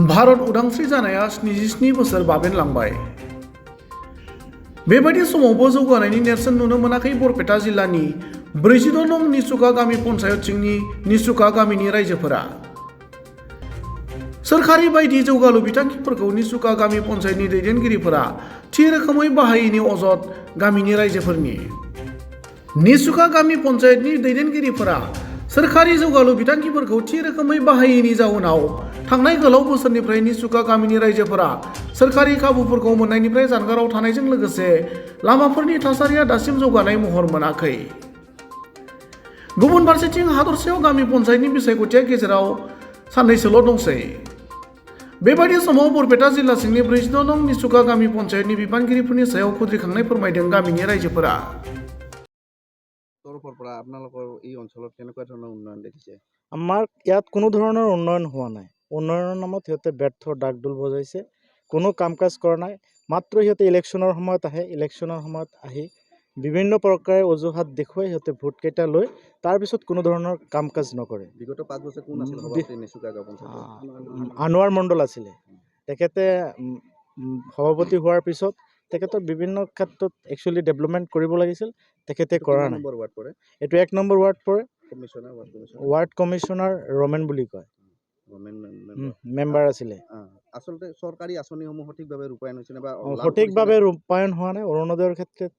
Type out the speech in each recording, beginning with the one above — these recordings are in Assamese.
भारत उदांस्रि जानाया 77 बोसोर बाबेनलांबाय। बेबायदि समावबो जौगानायनि नेरसोन नुनो मोनाखै बरपेटा जिल्लानि 46 नं निसुका गामि पन्चायत सिंनि निसुका गामिनि रायजोफोरा। सोरखारि बायदि जौगालु बिथांखिफोरखौ निसुका गामि पन्चायतनि दैदेनगिरिफोरा थि रोखोमै बाहायैनि अजद गामिनि रायजोफोरनि। निसुका गामि पन्चायतनि दैदेनगिरिफोरा सोरखारि जौगालु बिथांखिफोरखौ थि रोखोमै बाहायैनि जाउनाव थांनाय गोलाव बोसोरनिफ्राय निसुका गामिनि रायजोफोरा सोरखारि खाबुफोरखौ मोननायनिफ्राय जानगाराव थानायजों लोगोसे लामाफोरनि थासारिया दासिम जौगानाय महर मोनाखै। गुबुन फारसेथिं हादरसेयाव गामि पन्चायतनि बिसायख'थिया गेजेराव साननैसोल' दंसै। बेबायदि समाव बरपेटा जिल्ला सिंनि 46 नं निसुका गामि पन्चायतनि बिबानगिरिफोरनि सायाव खुद्रिखांनाय फोरमायदों गामिनि रायजोफोरा। আমাৰ ইয়াত কোনো ধৰণৰ উন্নয়ন হোৱা নাই। উন্নয়নৰ নামত সিহঁতে ব্যৰ্থ ডাকডোল বজাইছে, কোনো কাম কাজ কৰা নাই। মাত্ৰ সিহঁতে ইলেকশ্যনৰ সময়ত আহে, ইলেকশ্যনৰ সময়ত আহি বিভিন্ন প্ৰকাৰে অজুহাত দেখুৱাই সিহঁতে ভোটকেইটা লৈ তাৰপিছত কোনো ধৰণৰ কাম কাজ নকৰে। বিগত 5 বছৰ কোন আছিল আনোৱাৰ মণ্ডল আছিলে। তেখেতে সভাপতি হোৱাৰ পিছত তেখেতৰ বিভিন্ন ক্ষেত্ৰত একচুৱেলি ডেভেলপমেণ্ট কৰিব লাগিছিল, তেখেতে কৰা নাই। এইটো 1 নম্বৰ ৱাৰ্ড পৰে। ৱাৰ্ড কমিশ্যনাৰ ৰমেন বুলি কয়, মেম্বাৰ আছিলে। আচলতে চৰকাৰী আঁচনিসমূহ সঠিকভাৱে ৰূপায়ণ হৈছে নে বা সঠিকভাৱে ৰূপায়ণ হোৱা নাই। অৰুণোদয়ৰ ক্ষেত্ৰত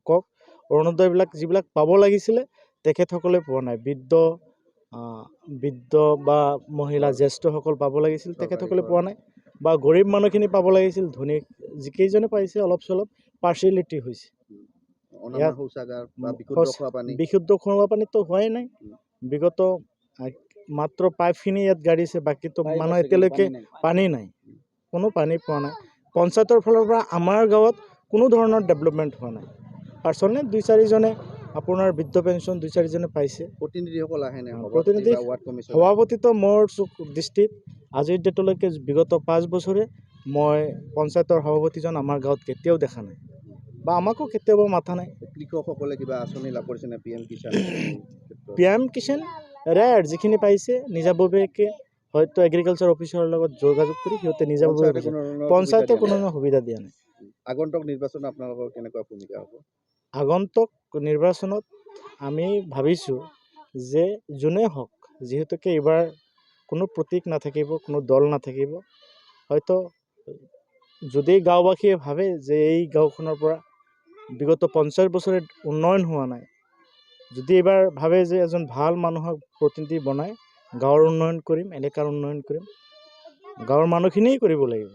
কওক, অৰুণোদয়বিলাক যিবিলাক পাব লাগিছিলে তেখেতসকলে পোৱা নাই। বৃদ্ধ বা মহিলা জ্যেষ্ঠসকল পাব লাগিছিল তেখেতসকলে পোৱা নাই, বা গৰীব মানুহখিনি পাব লাগিছিল, ধনী যিকেইজনে পাইছে অলপ চলপ পাৰ্চিয়েলিটি হৈছে। বিশুদ্ধ খোৱা পানীতো হোৱাই নাই। বিগত মাত্ৰ পাইপখিনি ইয়াত গাড়িছে, বাকীতো মানুহ এতিয়ালৈকে পানী নাই, কোনো পানী পোৱা নাই। পঞ্চায়তৰ ফালৰ পৰা আমাৰ গাঁৱত কোনো ধৰণৰ ডেভেলপমেণ্ট হোৱা নাই। পাৰ্চনেলি 2-4জনে আপোনাৰ বৃদ্ধ পেঞ্চন 2-4জনে পাইছে। প্ৰতিনিধিসকল আহে নে? প্ৰতিনিধি সভাপতিটো মোৰ দৃষ্টিত আজিৰ ডেটলৈকে বিগত 5 বছৰে মই পঞ্চায়তৰ সভাপতিজন আমাৰ গাঁৱত কেতিয়াও দেখা নাই, বা আমাকো কেতিয়াবা মাথা নাই। কৃষকসকলে কিবা আঁচনি লাভ কৰিছে নে? PM কিষাণ ৰেয়াৰ যিখিনি পাইছে নিজাববীয়াকৈ হয়তো এগ্ৰিকালচাৰ অফিচাৰৰ লগত যোগাযোগ কৰি সিহঁতে নিজাববীয়াকৈ পঞ্চায়তে কোনো সুবিধা দিয়া নাই। আগন্তুক নিৰ্বাচনত আপোনালোকৰ কেনেকুৱা ভূমিকা হ'ব? আগন্তুক নিৰ্বাচনত আমি ভাবিছোঁ যে যোনে হওক, যিহেতুকে এইবাৰ কোনো প্ৰতীক নাথাকিব, কোনো দল নাথাকিব, হয়তো যদি গাঁওবাসীয়ে ভাবে যে এই গাঁওখনৰ পৰা বিগত 50 বছৰে উন্নয়ন হোৱা নাই, যদি এইবাৰ ভাবে যে এজন ভাল মানুহক প্ৰতিনিধি বনাই গাঁৱৰ উন্নয়ন কৰিম, এলেকাৰ উন্নয়ন কৰিম, গাঁৱৰ মানুহখিনিয়েই কৰিব লাগিব।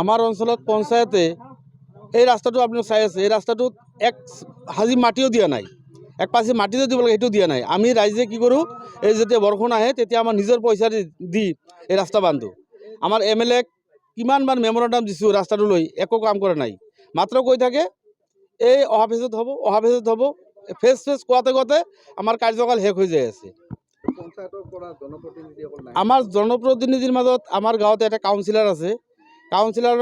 আমাৰ অঞ্চলত পঞ্চায়তে এই ৰাস্তাটো আপুনি চাই আছে, এই ৰাস্তাটোত এক সাজি মাটিও দিয়া নাই, এক পাচি মাটিও দিব লাগে, সেইটো দিয়া নাই। আমি ৰাইজে কি কৰোঁ, এই যেতিয়া বৰষুণ আহে তেতিয়া আমাৰ নিজৰ পইচা দি এই ৰাস্তা বান্ধো। আমাৰ MLA কিমানবাৰ মেমৰেণ্ডাম দিছোঁ ৰাস্তাটো লৈ, একো কাম কৰা নাই। মাত্ৰ কৈ থাকে এই অহা ফেজত হ'ব, অহা ফেজত হ'ব। ফেজ কোৱাতে কোৱাতে আমাৰ কাৰ্যকাল শেষ হৈ যাই আছে। আমাৰ জনপ্ৰতিনিধিৰ মাজত আমাৰ গাঁৱত এটা কাউন্সিলাৰ আছে, কাউন্সিলাৰৰ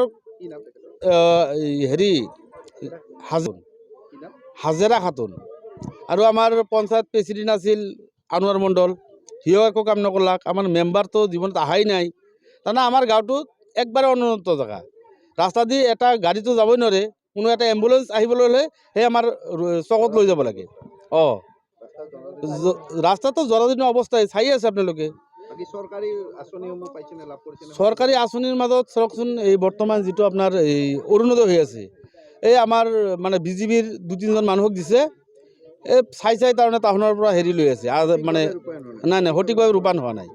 হাজেৰা খাতুন, আৰু আমাৰ পঞ্চায়ত প্ৰেচিডেণ্ট আছিল আনোৱাৰ মণ্ডল, সিও একো কাম নকৰলাক। আমাৰ মেম্বাৰটো জীৱনত অহাই নাই। তাৰমানে আমাৰ গাঁৱটোত একবাৰে অনুন্নত জেগা, ৰাস্তা দি এটা গাড়ীটো যাবই নোৱাৰে। কোনো এটা এম্বুলেঞ্চ আহিবলৈ হ'লে সেই আমাৰ চকত লৈ যাব লাগে। ৰাস্তাটো জৰাজীৰ্ণ অৱস্থাই চাই আছে আপোনালোকে। চৰকাৰী আঁচনিৰ মাজত চাওকচোন, এই বৰ্তমান যিটো আপোনাৰ এই অৰুণোদয় হৈ আছে, এই আমাৰ মানে BJPৰ 2-3জন মানুহক দিছে, এই চাই তাৰমানে টাউনৰ পৰা হেৰি লৈ আছে, মানে নাই সঠিকভাৱে ৰূপায়ণ হোৱা নাই।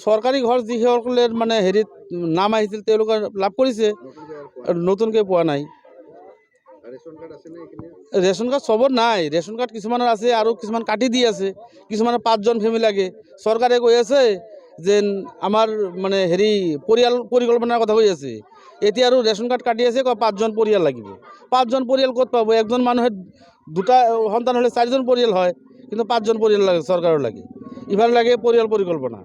চৰকাৰী ঘৰ যিসকলে মানে হেৰিত নাম আহিছিল তেওঁলোকে লাভ কৰিছে, নতুনকৈ পোৱা নাই। ৰেচন কাৰ্ড চবৰ নাই, ৰেচন কাৰ্ড কিছুমানৰ আছে আৰু কিছুমান কাটি দি আছে, কিছুমানৰ 5জন ফেমিলি লাগে। চৰকাৰে কৈ আছে যে আমাৰ মানে হেৰি পৰিকল্পনাৰ কথা কৈ আছে, এতিয়া আৰু ৰেচন কাৰ্ড কাটি আছে, 5জন পৰিয়াল লাগিব। 5জন পৰিয়াল ক'ত পাব? একজন মানুহে 2টা সন্তান হ'লে 4জন পৰিয়াল হয়, কিন্তু 5জন পৰিয়াল লাগে চৰকাৰৰ লাগে। ইফালে লাগে পৰিয়াল পৰিকল্পনা।